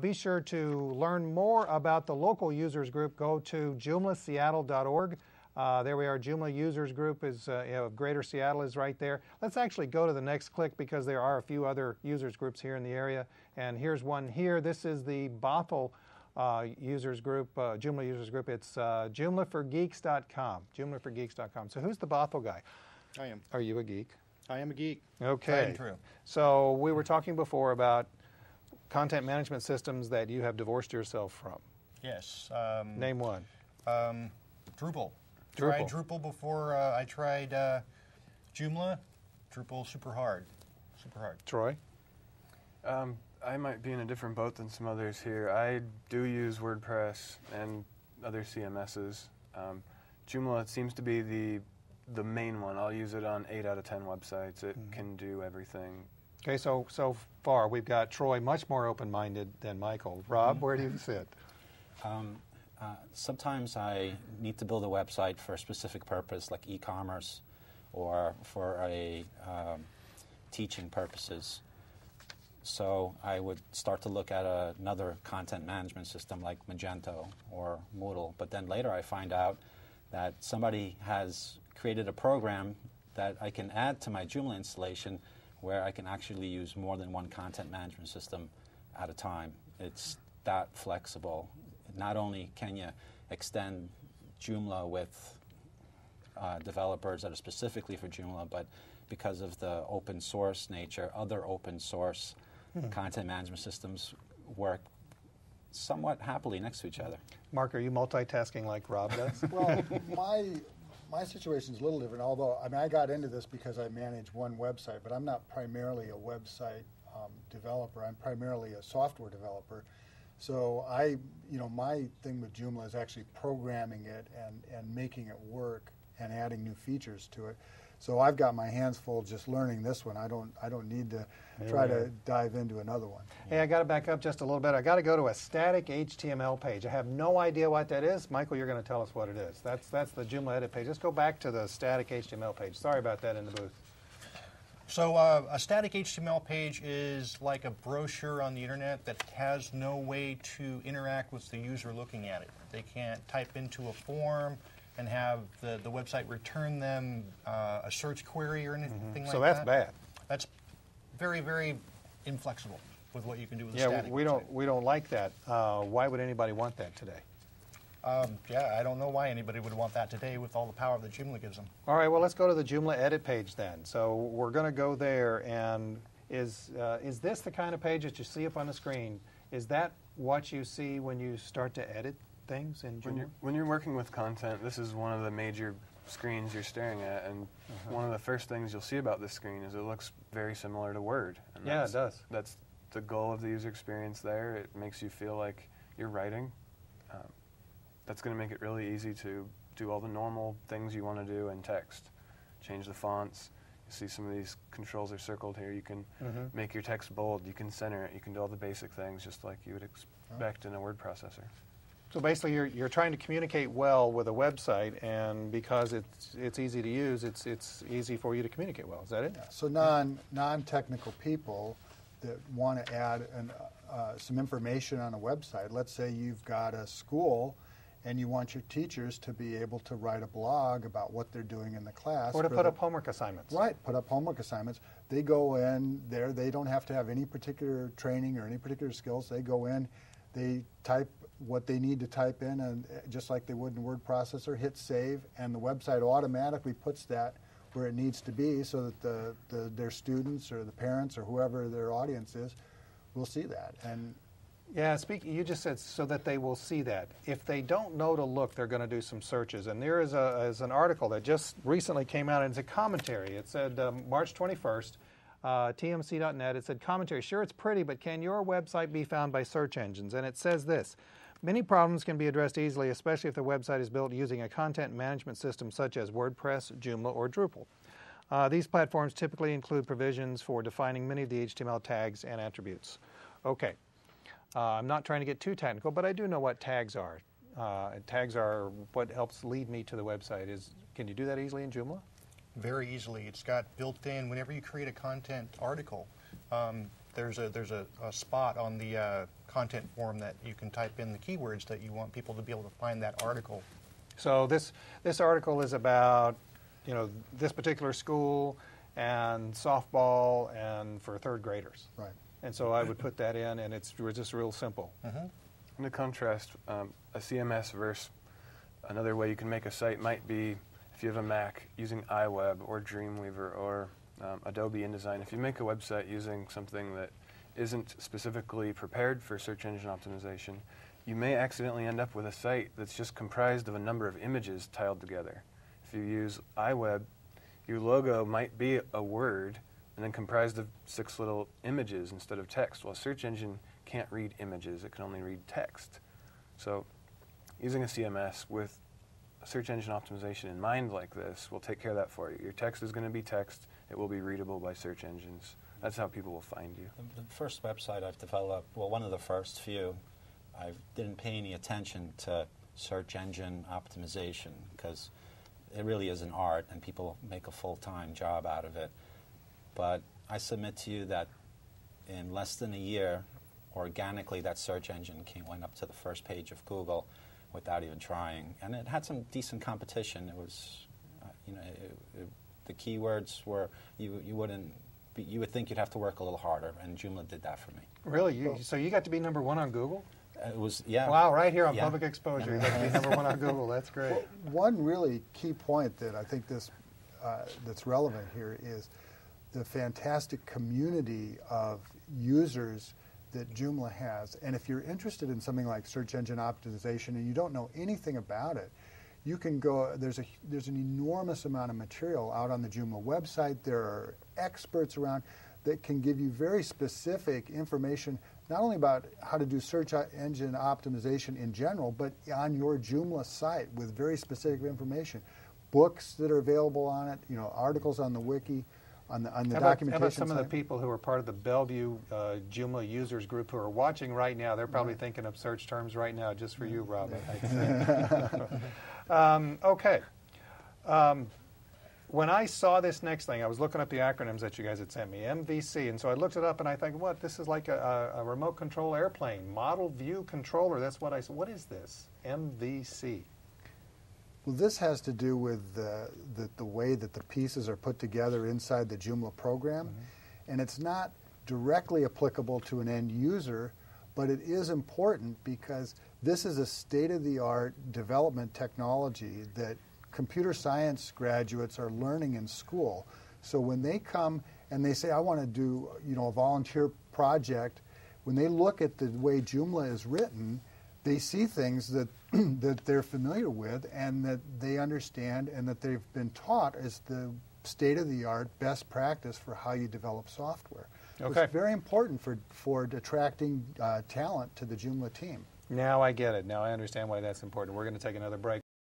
Be sure to learn more about the local users group. Go to joomlaseattle.org. There we are. Joomla Users Group is Greater Seattle is right there. Let's actually go to the next click because there are a few other users groups here in the area. And here's one here. This is the Bothell users group, Joomla users group. It's joomlaforgeeks.com. Joomlaforgeeks.com. So who's the Bothell guy? I am. Are you a geek? I am a geek. Okay. Tried and true. So we were talking before about content management systems that you have divorced yourself from. Yes. Name one. Drupal. Drupal. Tried Drupal before I tried Joomla. Drupal super hard. Super hard. Troy? I might be in a different boat than some others here. I do use WordPress and other CMSs. Joomla seems to be the main one. I'll use it on 8 out of 10 websites. It can do everything. Okay, so far we've got Troy much more open-minded than Michael. Rob, where do you sit? Sometimes I need to build a website for a specific purpose, like e-commerce, or for a teaching purposes. So I would start to look at another content management system like Magento or Moodle. But then later I find out that somebody has created a program that I can add to my Joomla installation where I can actually use more than one content management system at a time. It's that flexible. Not only can you extend Joomla with developers that are specifically for Joomla, but because of the open source nature, other open source content management systems work somewhat happily next to each other. Mark, are you multitasking like Rob does? Well, my situation is a little different, although I got into this because I manage one website, but I'm not primarily a website developer. I'm primarily a software developer. So my thing with Joomla is actually programming it and making it work and adding new features to it. So I've got my hands full just learning this one. I don't need to try to dive into another one. Hey, I got to back up just a little bit. I got to go to a static HTML page. I have no idea what that is. Michael, you're going to tell us what it is. That's the Joomla edit page. Let's go back to the static HTML page. Sorry about that in the booth. So a static HTML page is like a brochure on the internet that has no way to interact with the user looking at it. They can't type into a form and have the website return them a search query or anything like that. So that's bad. That's very, very inflexible with what you can do with a static we website. don't like that. Why would anybody want that today? Yeah, I don't know why anybody would want that today with all the power that Joomla gives them. All right, well, let's go to the Joomla edit page then. So we're going to go there, and is this the kind of page that you see up on the screen? Is that what you see when you start to edit things in Joomla? When you're working with content, this is one of the major screens you're staring at, and one of the first things you'll see about this screen is it looks very similar to Word. And yeah, it does. That's the goal of the user experience there. It makes you feel like you're writing. That's going to make it really easy to do all the normal things you want to do in text. Change the fonts. You see some of these controls are circled here. You can make your text bold. You can center it. You can do all the basic things just like you would expect in a word processor. So basically, you're trying to communicate well with a website, and because it's easy to use, it's easy for you to communicate well. Is that it? Yeah. So non-technical people that want to add some information on a website. Let's say you've got a school, and you want your teachers to be able to write a blog about what they're doing in the class. Or to put up homework assignments. Right, put up homework assignments. They go in there. They don't have to have any particular training or any particular skills. They go in, they type what they need to type in, and just like they would in a word processor, hit save, and the website automatically puts that where it needs to be so that their students or the parents or whoever their audience is will see that. And yeah, you just said so that they will see that. If they don't know to look, they're going to do some searches. And there is an article that just recently came out, and it's a commentary. It said March 21st, tmc.net, it said, commentary, sure it's pretty, but can your website be found by search engines? And it says this, many problems can be addressed easily, especially if the website is built using a content management system such as WordPress, Joomla, or Drupal. These platforms typically include provisions for defining many of the HTML tags and attributes. Okay. I'm not trying to get too technical, but I do know what tags are. Tags are what helps lead me to the website. Can you do that easily in Joomla? Very easily. It's got built in, whenever you create a content article, there's a spot on the content form that you can type in the keywords that you want people to be able to find that article. So this article is about, you know, this particular school and softball and for third graders. Right. And so I would put that in, and it's just real simple. And to contrast, a CMS versus another way you can make a site might be if you have a Mac using iWeb or Dreamweaver or Adobe InDesign. If you make a website using something that isn't specifically prepared for search engine optimization, you may accidentally end up with a site that's just comprised of a number of images tiled together. If you use iWeb, your logo might be a word and then comprised of 6 little images instead of text. Well, a search engine can't read images, it can only read text. So using a CMS with search engine optimization in mind like this will take care of that for you. Your text is going to be text, it will be readable by search engines. That's how people will find you. The first website I've developed, well, one of the first few, I didn't pay any attention to search engine optimization because it really is an art and people make a full-time job out of it. But I submit to you that in less than a year, organically that search engine went up to the first page of Google without even trying. And it had some decent competition. It was, you know, the keywords were, you would think you'd have to work a little harder, and Joomla did that for me. Really? So you got to be #1 on Google? It was, yeah. Wow, right here on Yeah. Public Exposure, you got to be #1 on Google. That's great. Well, one really key point that I think that's relevant here is the fantastic community of users that Joomla has. And if you're interested in something like search engine optimization and you don't know anything about it, you can go, there's an enormous amount of material out on the Joomla website. There are experts around that can give you very specific information, not only about how to do search engine optimization in general, but on your Joomla site with very specific information. Books that are available on it, you know, articles on the wiki, on the documentation How about some site. of the people who are part of the Bellevue Joomla users group who are watching right now? They're probably thinking of search terms right now just for you, Rob. Okay. When I saw this next thing, I was looking up the acronyms that you guys had sent me, MVC, and so I looked it up and I think, what, this is like a remote control airplane, model view controller. That's what I said. What is this, MVC? Well, this has to do with the way that the pieces are put together inside the Joomla program. And it's not directly applicable to an end user, but it is important because this is a state-of-the-art development technology that computer science graduates are learning in school. So when they come and they say, I want to do, you know, a volunteer project, when they look at the way Joomla is written, they see things that that they're familiar with and that they understand and that they've been taught as the state-of-the-art best practice for how you develop software. Okay. It's very important for attracting talent to the Joomla team. Now I get it. Now I understand why that's important. We're going to take another break.